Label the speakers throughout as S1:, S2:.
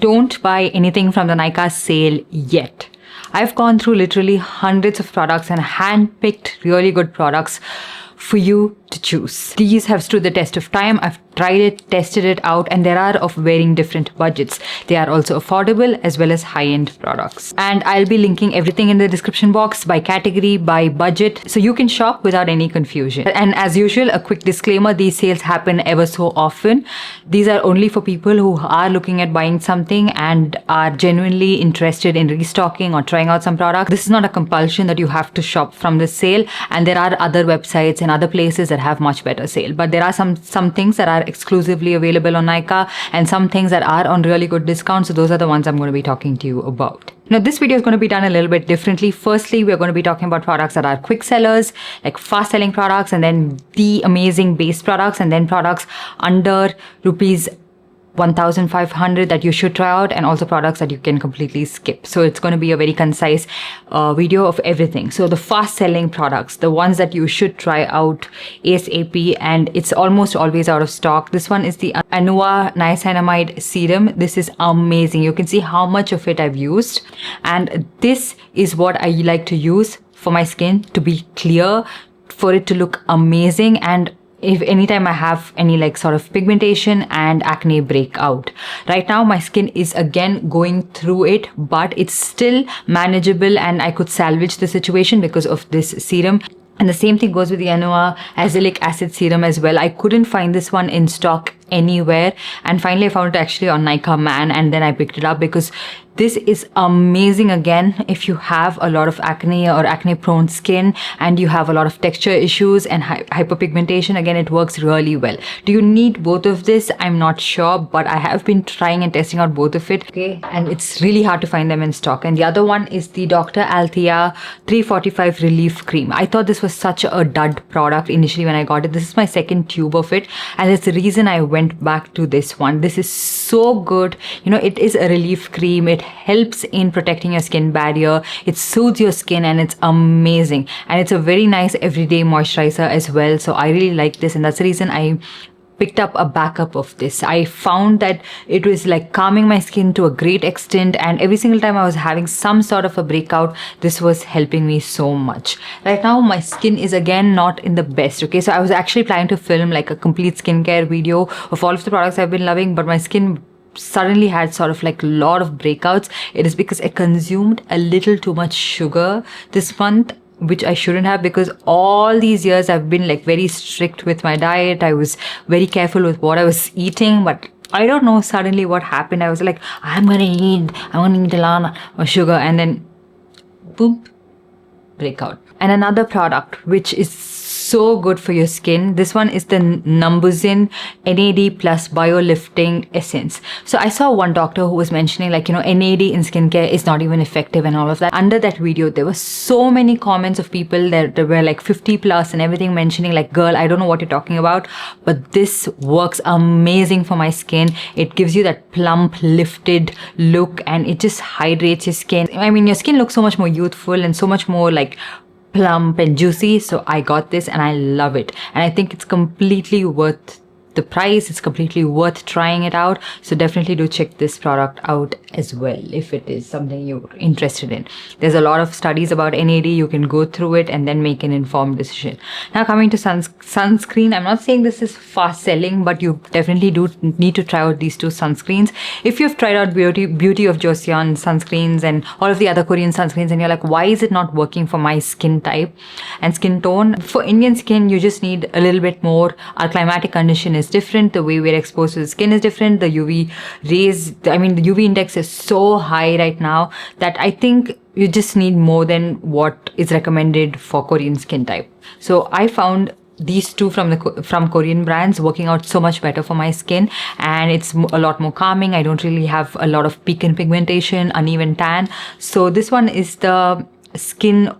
S1: Don't buy anything from the Nykaa sale yet. I've gone through literally hundreds of products and handpicked really good products for you to choose. These have stood the test of time. I've tried it, tested it out, and there are of varying different budgets. They are also affordable as well as high-end products. And I'll be linking everything in the description box by category, by budget, so you can shop without any confusion. And as usual, a quick disclaimer, these sales happen ever so often. These are only for people who are looking at buying something and are genuinely interested in restocking or trying out some products. This is not a compulsion that you have to shop from this sale, and there are other websites and other places that have much better sale. But there are some things that are exclusively available on Nykaa and some things that are on really good discounts. So those are the ones I'm going to be talking to you about. Now, this video is going to be done a little bit differently. Firstly, we're going to be talking about products that are quick sellers, like fast selling products, and then the amazing base products, and then products under rupees 1,500 that you should try out, and also products that you can completely skip. So it's going to be a very concise video of everything. So the fast selling products, the ones that you should try out ASAP, and it's almost always out of stock. This one is the Anua Niacinamide Serum. This is amazing. You can see how much of it I've used, and this is what I like to use for my skin to be clear, for it to look amazing, and if anytime I have any like sort of pigmentation and acne breakout. Right now my skin is again going through it, but it's still manageable and I could salvage the situation because of this serum. And the same thing goes with the Anua Azelaic Acid Serum as well. I couldn't find this one in stock anywhere, and finally I found it actually on Nykaa Man, and then I picked it up because this is amazing. Again, if you have a lot of acne or acne prone skin and you have a lot of texture issues and hyperpigmentation, again it works really well. Do you need both of this? I'm not sure, but I have been trying and testing out both of it, okay, and it's really hard to find them in stock. And the other one is the Dr. Althea 345 Relief Cream. I thought this was such a dud product initially when I got it. This is my second tube of it, and it's the reason I went back to this one. This is so good. You know, it is a relief cream. It helps in protecting your skin barrier. It soothes your skin, and it's amazing. And it's a very nice everyday moisturizer as well. So I really like this, and that's the reason I picked up a backup of this. I found that it was like calming my skin to a great extent, and every single time I was having some sort of a breakout, this was helping me so much. Right now my skin is again not in the best, okay, so I was actually planning to film like a complete skincare video of all of the products I've been loving, but my skin suddenly had sort of like a lot of breakouts. It is because I consumed a little too much sugar this month, which I shouldn't have, because all these years I've been like very strict with my diet. I was very careful with what I was eating, but I don't know suddenly what happened. I was like, I'm gonna eat a lot of sugar, and then boom, breakout. And another product which is so good for your skin, this one is the Numbuzin NAD plus Biolifting Essence. So I saw one doctor who was mentioning like, you know, NAD in skincare is not even effective and all of that. Under that video there were so many comments of people that were like 50 plus and everything, mentioning like, girl, I don't know what you're talking about, but this works amazing for my skin. It gives you that plump lifted look, and it just hydrates your skin. I mean, your skin looks so much more youthful and so much more like plump and juicy. So I got this and I love it, and I think it's completely worth the price. It's completely worth trying it out. So definitely do check this product out as well if it is something you're interested in. There's a lot of studies about NAD. You can go through it and then make an informed decision. Now coming to sunscreen, I'm not saying this is fast selling, but you definitely do need to try out these two sunscreens. If you've tried out Beauty of Joseon sunscreens and all of the other Korean sunscreens, and you're like, why is it not working for my skin type and skin tone? For Indian skin, you just need a little bit more. Our climatic condition is different. The way we're exposed to the skin is different. The UV rays, I mean, the UV index is so high right now that I think you just need more than what is recommended for Korean skin type. So I found these two from Korean brands working out so much better for my skin, and it's a lot more calming. I don't really have a lot of peak in pigmentation, uneven tan. So this one is the Skin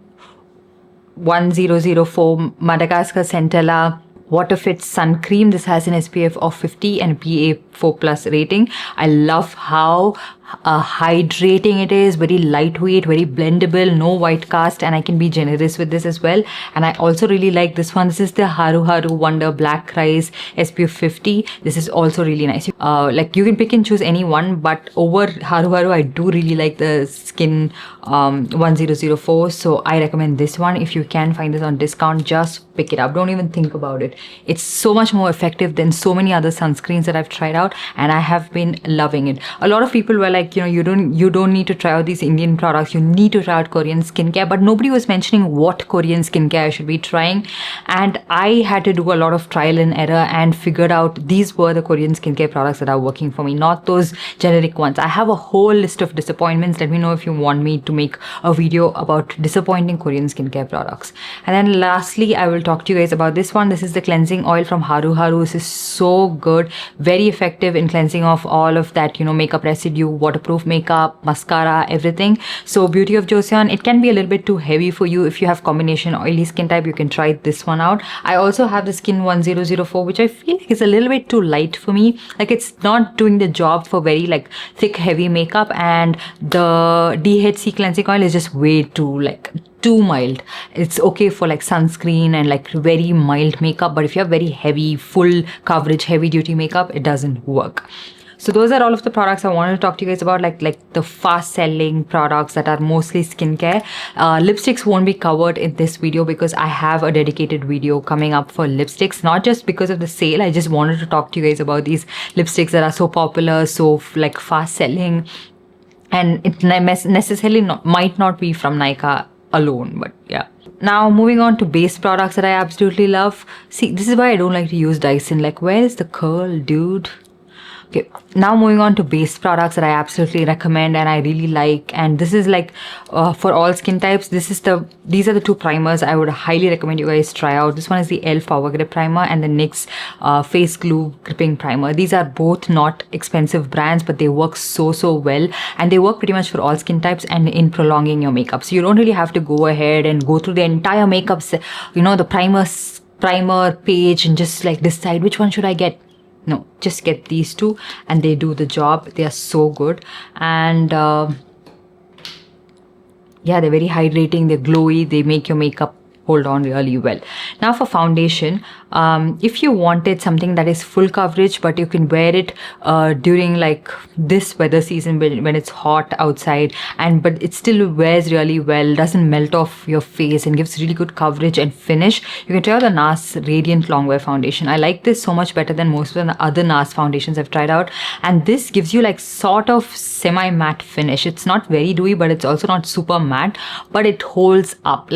S1: 1004 Madagascar Centella Waterfit Sun Cream. This has an SPF of 50 and PA4+ rating. I love how hydrating it is, very lightweight, very blendable, no white cast, and I can be generous with this as well. And I also really like this one. This is the Haru Haru Wonder Black Rice SPF 50. This is also really nice. Like you can pick and choose any one, but over Haru Haru I do really like the Skin 1004, so I recommend this one. If you can find this on discount, just pick it up. Don't even think about it. It's so much more effective than so many other sunscreens that I've tried out, and I have been loving it. A lot of people were like, you know, you don't need to try out these Indian products, you need to try out Korean skincare, but nobody was mentioning what Korean skincare I should be trying. And I had to do a lot of trial and error and figured out these were the Korean skincare products that are working for me, not those generic ones. I have a whole list of disappointments. Let me know if you want me to make a video about disappointing Korean skincare products. And then lastly, I will talk to you guys about this one. This is the cleansing oil from Haru Haru. This is so good, very effective in cleansing off all of that, you know, makeup residue, waterproof makeup, mascara, everything. So Beauty of Joseon, it can be a little bit too heavy for you. If you have combination oily skin type, you can try this one out. I also have the Skin 1004, which I feel like is a little bit too light for me. Like it's not doing the job for very like thick heavy makeup, and the DHC cleansing oil is just way too mild. It's okay for like sunscreen and like very mild makeup, but if you have very heavy, full coverage, heavy duty makeup, it doesn't work. So those are all of the products I wanted to talk to you guys about, like the fast selling products that are mostly skincare. Lipsticks won't be covered in this video because I have a dedicated video coming up for lipsticks, not just because of the sale. I just wanted to talk to you guys about these lipsticks that are so popular, so like fast selling, and it necessarily might not be from Nykaa alone, but yeah. Now moving on to base products that I absolutely love. See, this is why I don't like to use Dyson. Like, where is the curl, dude? Okay, now moving on to base products that I absolutely recommend and I really like, and this is like for all skin types. These are the two primers I would highly recommend you guys try out. This one is the e.l.f. Power Grip Primer and the NYX Face Glue Gripping Primer. These are both not expensive brands, but they work so well, and they work pretty much for all skin types and in prolonging your makeup. So you don't really have to go ahead and go through the entire makeup, you know, the primer page and just like decide which one should I get. No, just get these two and they do the job. They are so good, and yeah, they're very hydrating, they're glowy, they make your makeup hold on really well. Now for foundation, if you wanted something that is full coverage but you can wear it during like this weather season when it's hot outside, but it still wears really well, doesn't melt off your face and gives really good coverage and finish, you can try out the NARS Radiant Longwear foundation. I like this so much better than most of the other NARS foundations I've tried out, and this gives you like sort of semi matte finish. It's not very dewy, but it's also not super matte, but it holds up.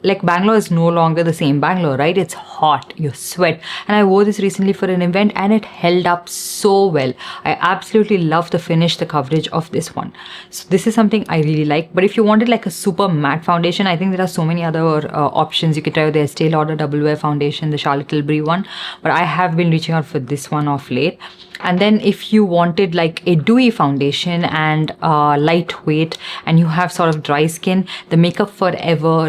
S1: Like Bangalore is no longer the same Bangalore, right? It's hot, you sweat. And I wore this recently for an event and it held up so well. I absolutely love the finish, the coverage of this one. So this is something I really like. But if you wanted like a super matte foundation, I think there are so many other options. You could try the Estee Lauder Double Wear foundation, the Charlotte Tilbury one. But I have been reaching out for this one of late. And then if you wanted like a dewy foundation and lightweight and you have sort of dry skin, the Makeup Forever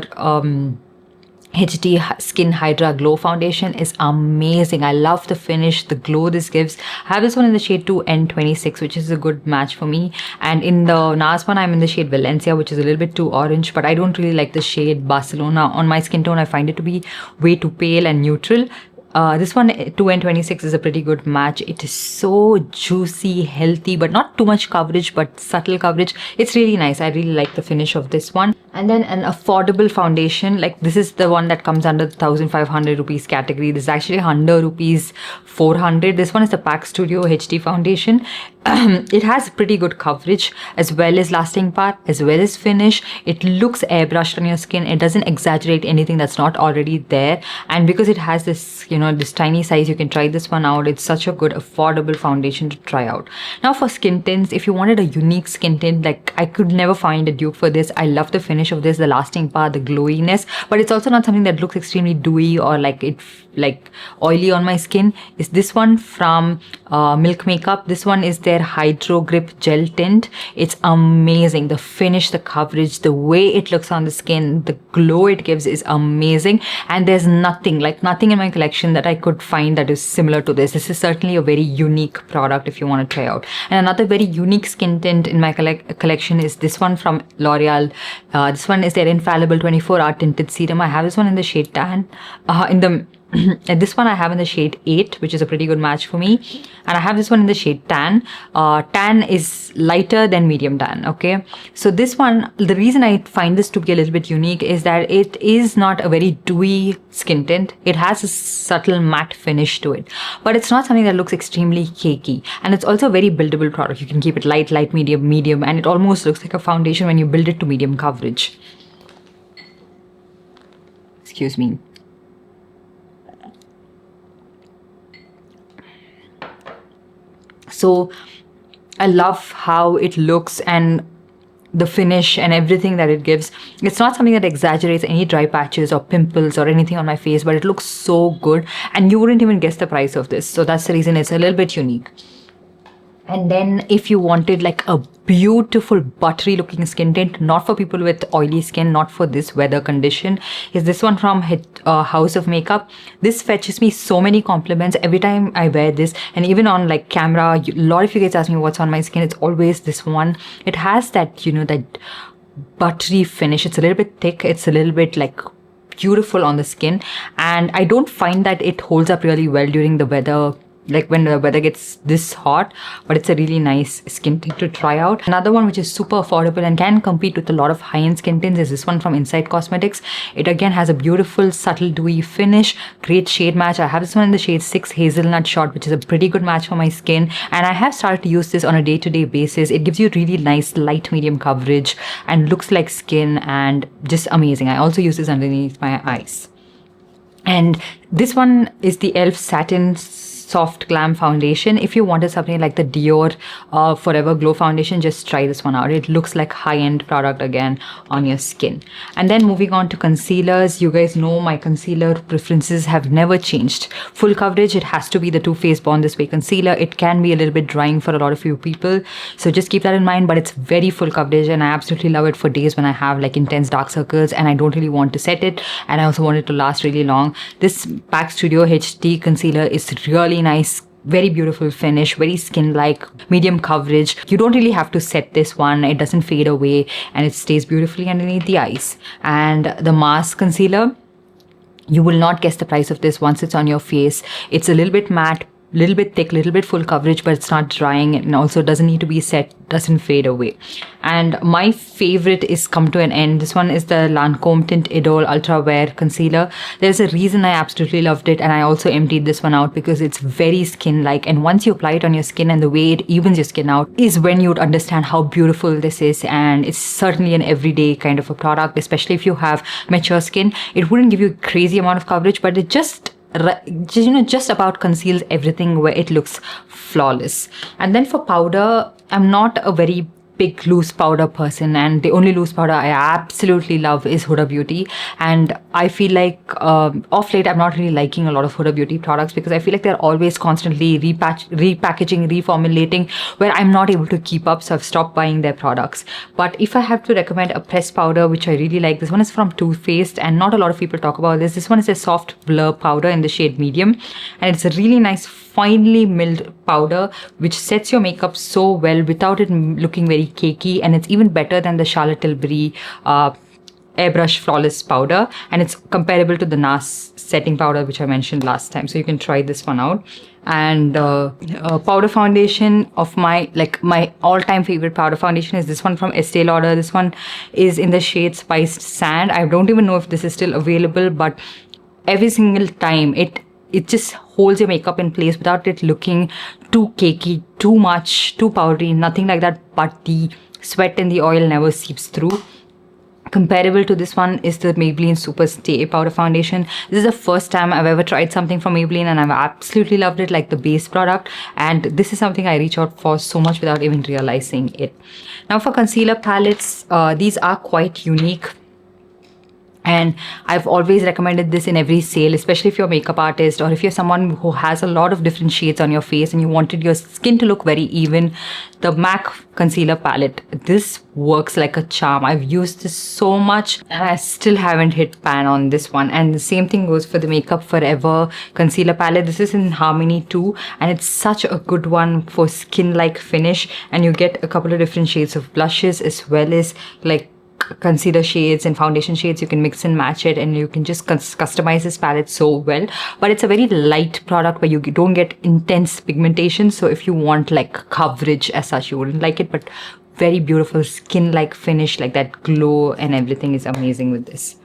S1: HD Skin Hydra Glow Foundation is amazing. I love the finish, the glow this gives. I have this one in the shade 2N26, which is a good match for me. And in the NARS one, I'm in the shade Valencia, which is a little bit too orange, but I don't really like the shade Barcelona. On my skin tone, I find it to be way too pale and neutral. This one 2N26 is a pretty good match. It is so juicy, healthy, but not too much coverage, but subtle coverage. It's really nice. I really like the finish of this one. And then an affordable foundation, like this is the one that comes under the 1,500 rupees category. This is actually under rupees 400. This one is the Pack Studio HD foundation. It has pretty good coverage as well as lasting power as well as finish. It looks airbrushed on your skin. It doesn't exaggerate anything that's not already there, and because it has this, you know, this tiny size, you can try this one out. It's such a good affordable foundation to try out. Now for skin tints, if you wanted a unique skin tint, like I could never find a dupe for this. I love the finish of this, the lasting power, the glowiness, but it's also not something that looks extremely dewy or like it like oily on my skin is this one from Milk Makeup. This one is their Hydro Grip Gel Tint. It's amazing. The finish, the coverage, the way it looks on the skin, the glow it gives is amazing. And there's nothing in my collection that I could find that is similar to this. This is certainly a very unique product if you want to try out. And another very unique skin tint in my collection is this one from L'Oreal. This one is their Infallible 24-hour tinted serum. I have this one in the shade tan. And this one I have in the shade 8, which is a pretty good match for me. And I have this one in the shade tan. Tan is lighter than medium tan, okay? So this one, the reason I find this to be a little bit unique is that it is not a very dewy skin tint. It has a subtle matte finish to it. But it's not something that looks extremely cakey. And it's also a very buildable product. You can keep it light, medium, medium. And it almost looks like a foundation when you build it to medium coverage. Excuse me. So I love how it looks and the finish and everything that it gives. It's not something that exaggerates any dry patches or pimples or anything on my face, but it looks so good and you wouldn't even guess the price of this. So that's the reason it's a little bit unique. And then if you wanted like a beautiful buttery looking skin tint, not for people with oily skin, not for this weather condition, is this one from House of Makeup. This fetches me so many compliments every time I wear this, and even on like camera, a lot of you guys ask me what's on my skin. It's always this one. It has that, you know, that buttery finish. It's a little bit thick. It's a little bit like beautiful on the skin, and I don't find that it holds up really well during the weather, like when the weather gets this hot, but it's a really nice skin tint to try out. Another one which is super affordable and can compete with a lot of high-end skin tints is this one from Inside Cosmetics. It again has a beautiful subtle dewy finish, great shade match. I have this one in the shade 6 Hazelnut Shot, which is a pretty good match for my skin, and I have started to use this on a day-to-day basis. It gives you really nice light medium coverage and looks like skin and just amazing. I also use this underneath my eyes. And this one is the e.l.f. Satin Soft Glam Foundation. If you wanted something like the Dior Forever Glow Foundation, just try this one out. It looks like high-end product again on your skin. And then moving on to concealers, you guys know my concealer preferences have never changed. Full coverage, it has to be the Too Faced Born This Way concealer. It can be a little bit drying for a lot of you people, so just keep that in mind, but it's very full coverage and I absolutely love it for days when I have like intense dark circles and I don't really want to set it, and I also want it to last really long. This MAC Studio HD concealer is really nice, very beautiful finish, very skin-like, medium coverage. You don't really have to set this one. It doesn't fade away and it stays beautifully underneath the eyes. And the mask concealer, you will not guess the price of this once it's on your face. It's a little bit matte, little bit thick, little bit full coverage, but it's not drying and also doesn't need to be set, doesn't fade away. And my favorite is come to an end. This one is the Lancome Tint Idol Ultra Wear Concealer. There's a reason I absolutely loved it, and I also emptied this one out because it's very skin-like, and once you apply it on your skin and the way it evens your skin out is when you would understand how beautiful this is. And it's certainly an everyday kind of a product, especially if you have mature skin. It wouldn't give you a crazy amount of coverage, but it just about conceals everything where it looks flawless. And then for powder, I'm not a very big loose powder person, and the only loose powder I absolutely love is Huda Beauty. And I feel like off late I'm not really liking a lot of Huda Beauty products because I feel like they're always constantly repackaging, reformulating, where I'm not able to keep up, so I've stopped buying their products. But if I have to recommend a pressed powder which I really like, this one is from Too Faced, and not a lot of people talk about this. This one is a soft blur powder in the shade medium, and it's a really nice finely milled powder which sets your makeup so well without it looking very cakey, and it's even better than the Charlotte Tilbury airbrush flawless powder, and it's comparable to the NARS setting powder which I mentioned last time, so you can try this one out. And powder foundation of my all-time favorite powder foundation is this one from Estee Lauder. This one is in the shade Spiced Sand. I don't even know if this is still available, but every single time it just holds your makeup in place without it looking too cakey, too much, too powdery, nothing like that, but the sweat and the oil never seeps through. Comparable to this one is the Maybelline Super Stay Powder Foundation. This is the first time I've ever tried something from Maybelline and I've absolutely loved it, like the base product. And this is something I reach out for so much without even realizing it. Now for concealer palettes, these are quite unique. And I've always recommended this in every sale, especially if you're a makeup artist or if you're someone who has a lot of different shades on your face and you wanted your skin to look very even. The MAC concealer palette, this works like a charm. I've used this so much and I still haven't hit pan on this one. And the same thing goes for the Makeup Forever concealer palette. This is in Harmony 2 and it's such a good one for skin-like finish, and you get a couple of different shades of blushes as well as like concealer shades and foundation shades. You can mix and match it and you can just customize this palette so well. But it's a very light product where you don't get intense pigmentation, so if you want like coverage as such, you wouldn't like it, but very beautiful skin like finish, like that glow and everything is amazing with this.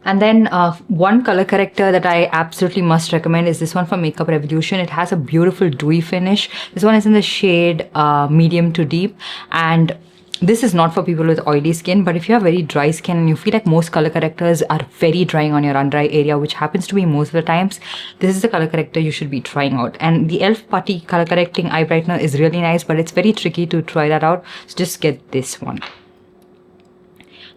S1: And then one color corrector that I absolutely must recommend is this one from Makeup Revolution. It has a beautiful dewy finish. This one is in the shade medium to deep, and this is not for people with oily skin, but if you have very dry skin and you feel like most color correctors are very drying on your under eye area, which happens to be most of the times, this is the color corrector you should be trying out. And the e.l.f. Putty color correcting eye brightener is really nice, but it's very tricky to try that out, so just get this one.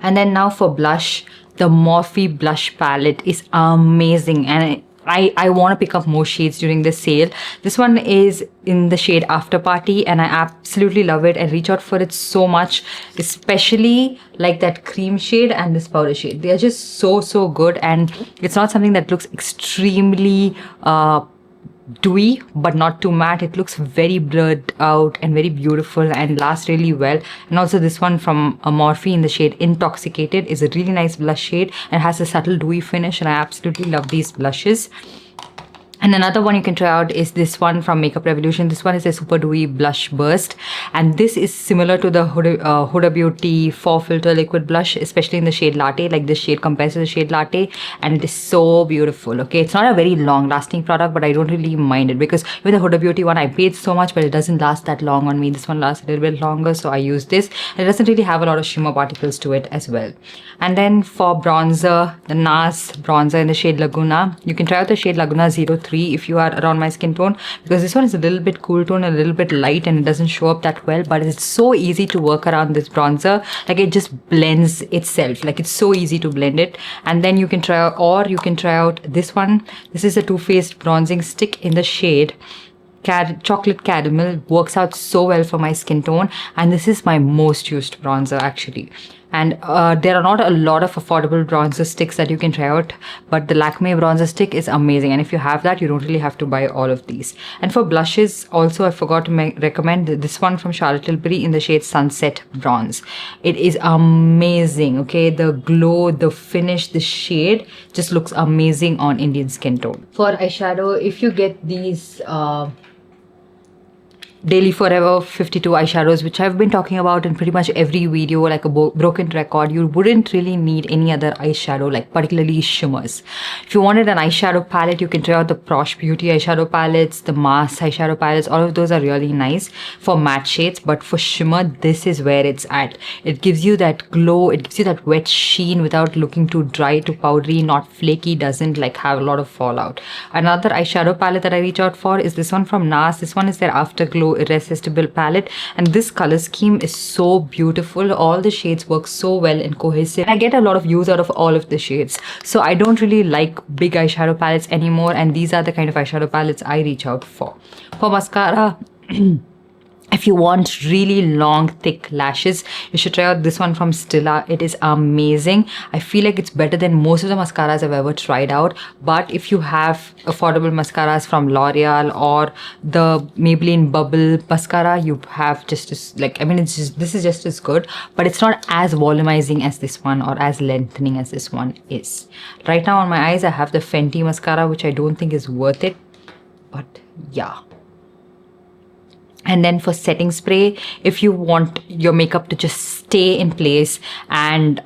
S1: And then now for blush, the Morphe blush palette is amazing, and I want to pick up more shades during this sale. This one is in the shade After Party and I absolutely love it and reach out for it so much, especially like that cream shade and this powder shade. They are just so good, and it's not something that looks extremely dewy but not too matte. It looks very blurred out and very beautiful and lasts really well. And also this one from Morphe in the shade Intoxicated is a really nice blush shade and has a subtle dewy finish, and I absolutely love these blushes. And another one you can try out is this one from Makeup Revolution. This one is a super dewy blush burst, and this is similar to the Huda Beauty 4 filter liquid blush, especially in the shade Latte. Like this shade compares to the shade Latte, and it is so beautiful. Okay, it's not a very long lasting product, but I don't really mind it because with the Huda Beauty one I paid so much, but it doesn't last that long on me. This one lasts a little bit longer, so I use this. And it doesn't really have a lot of shimmer particles to it as well. And then for bronzer, the NARS bronzer in the shade Laguna. You can try out the shade Laguna 03 if you are around my skin tone, because this one is a little bit cool tone, a little bit light, and it doesn't show up that well, but it's so easy to work around this bronzer. Like it just blends itself, like it's so easy to blend it. And then you can try out this one. This is a Too Faced bronzing stick in the shade Chocolate Caramel. Works out so well for my skin tone, and this is my most used bronzer actually. And there are not a lot of affordable bronzer sticks that you can try out, but the Lakme bronzer stick is amazing, and if you have that, you don't really have to buy all of these. And for blushes also, I forgot to recommend this one from Charlotte Tilbury in the shade Sunset Bronze. It is amazing. Okay, the glow, the finish, the shade just looks amazing on Indian skin tone. For eyeshadow, if you get these Daily Forever 52 eyeshadows, which I've been talking about in pretty much every video like a broken record, you wouldn't really need any other eyeshadow, like particularly shimmers. If you wanted an eyeshadow palette, you can try out the Prosh Beauty eyeshadow palettes, the M.A.C eyeshadow palettes. All of those are really nice for matte shades, but for shimmer, this is where it's at. It gives you that glow, it gives you that wet sheen without looking too dry, too powdery, not flaky, doesn't like have a lot of fallout. Another eyeshadow palette that I reach out for is this one from NARS. This one is their Afterglow Irresistible palette, and this color scheme is so beautiful. All the shades work so well and cohesive. I get a lot of use out of all of the shades, so I don't really like big eyeshadow palettes anymore, and these are the kind of eyeshadow palettes I reach out for. For mascara, if you want really long, thick lashes, you should try out this one from Stila. It is amazing. I feel like it's better than most of the mascaras I've ever tried out. But if you have affordable mascaras from L'Oreal or the Maybelline Bubble mascara, you have just as, like, I mean, this is just as good, but it's not as volumizing as this one or as lengthening as this one is. Right now on my eyes, I have the Fenty mascara, which I don't think is worth it, but yeah. And then for setting spray, if you want your makeup to just stay in place and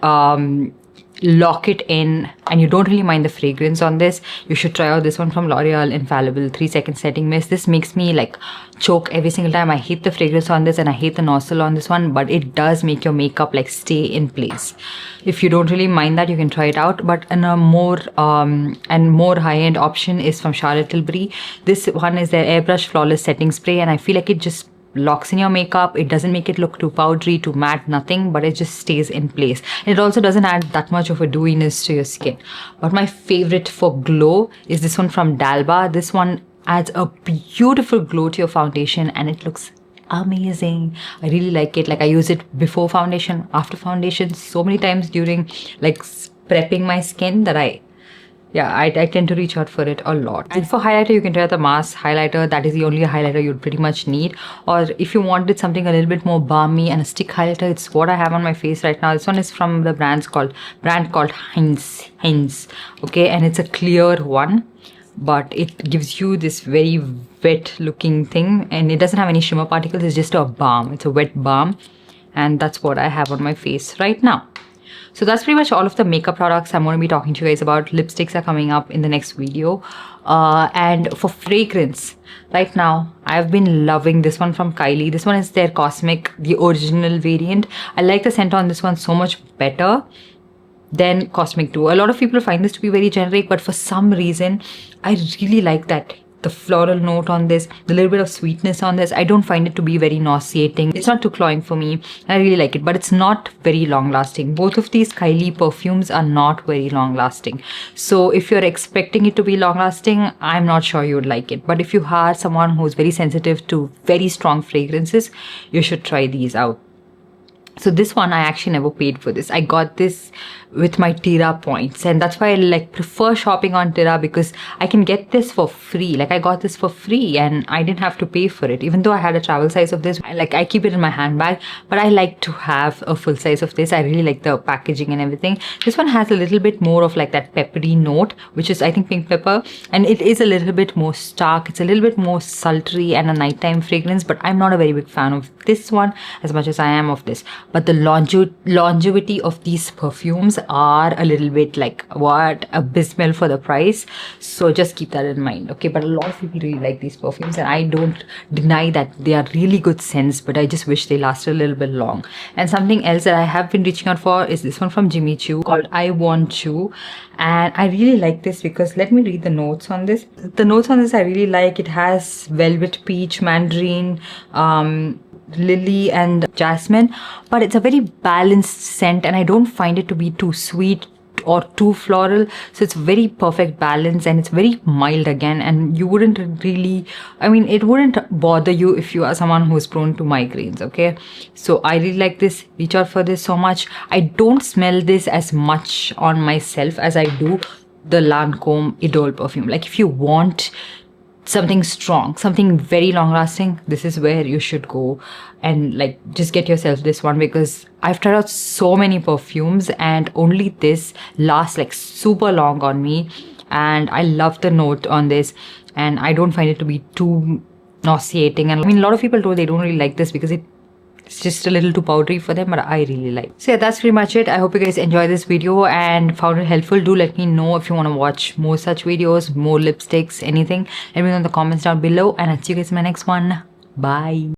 S1: lock it in, and you don't really mind the fragrance on this, you should try out this one from L'Oreal Infallible 3-second setting mist. This makes me like choke every single time. I hate the fragrance on this and I hate the nozzle on this one, but it does make your makeup like stay in place. If you don't really mind that, you can try it out. But in a more high-end option is from Charlotte Tilbury. This one is their Airbrush Flawless Setting Spray, and I feel like it just locks in your makeup. It doesn't make it look too powdery, too matte, nothing, but it just stays in place. And it also doesn't add that much of a dewiness to your skin. But my favorite for glow is this one from Dalba. This one adds a beautiful glow to your foundation and it looks amazing. I really like it. Like I use it before foundation, after foundation, so many times during like prepping my skin that I tend to reach out for it a lot. And for highlighter, you can try out the MAC highlighter. That is the only highlighter you'd pretty much need. Or if you wanted something a little bit more balmy and a stick highlighter, it's what I have on my face right now. This one is from the brand called Heinz. Okay, and it's a clear one, but it gives you this very wet looking thing, and it doesn't have any shimmer particles. It's just a balm. It's a wet balm, and that's what I have on my face right now. So that's pretty much all of the makeup products I'm going to be talking to you guys about. Lipsticks are coming up in the next video. And for fragrance, right now, I've been loving this one from Kylie. This one is their Cosmic, the original variant. I like the scent on this one so much better than Cosmic 2. A lot of people find this to be very generic, but for some reason, I really like that. The floral note on this, the little bit of sweetness on this, I don't find it to be very nauseating. It's not too cloying for me. I really like it, but it's not very long lasting. Both of these Kylie perfumes are not very long lasting. So if you're expecting it to be long lasting, I'm not sure you would like it. But if you are someone who's very sensitive to very strong fragrances, you should try these out. So this one, I actually never paid for this. I got this with my Tira points, and that's why I like prefer shopping on Tira, because I can get this for free. Like I got this for free and I didn't have to pay for it. Even though I had a travel size of this, I keep it in my handbag, but I like to have a full size of this. I really like the packaging and everything. This one has a little bit more of like that peppery note, which is I think pink pepper, and it is a little bit more stark. It's a little bit more sultry and a nighttime fragrance, but I'm not a very big fan of this one as much as I am of this. But the longevity of these perfumes are a little bit like what abysmal for the price, so just keep that in mind. Okay, but a lot of people really like these perfumes, and I don't deny that they are really good scents, but I just wish they lasted a little bit long. And something else that I have been reaching out for is this one from Jimmy Choo called I Want You, and I really like this because let me read the notes on this. The notes on this I really like. It has velvet peach, mandarin, lily and jasmine, but it's a very balanced scent and I don't find it to be too sweet or too floral. So it's very perfect balance and it's very mild again, and you wouldn't really, I mean, it wouldn't bother you if you are someone who's prone to migraines. Okay, so I really like this. Reach out for this so much. I don't smell this as much on myself as I do the Lancome Idole perfume. Like if you want something strong, something very long lasting, this is where you should go and like just get yourself this one, because I've tried out so many perfumes and only this lasts like super long on me, and I love the note on this and I don't find it to be too nauseating. And I mean, a lot of people told they don't really like this because it's just a little too powdery for them, but I really like. So yeah, that's pretty much it. I hope you guys enjoyed this video and found it helpful. Do let me know if you want to watch more such videos, more lipsticks, anything. Let me know in the comments down below, and I'll see you guys in my next one. Bye.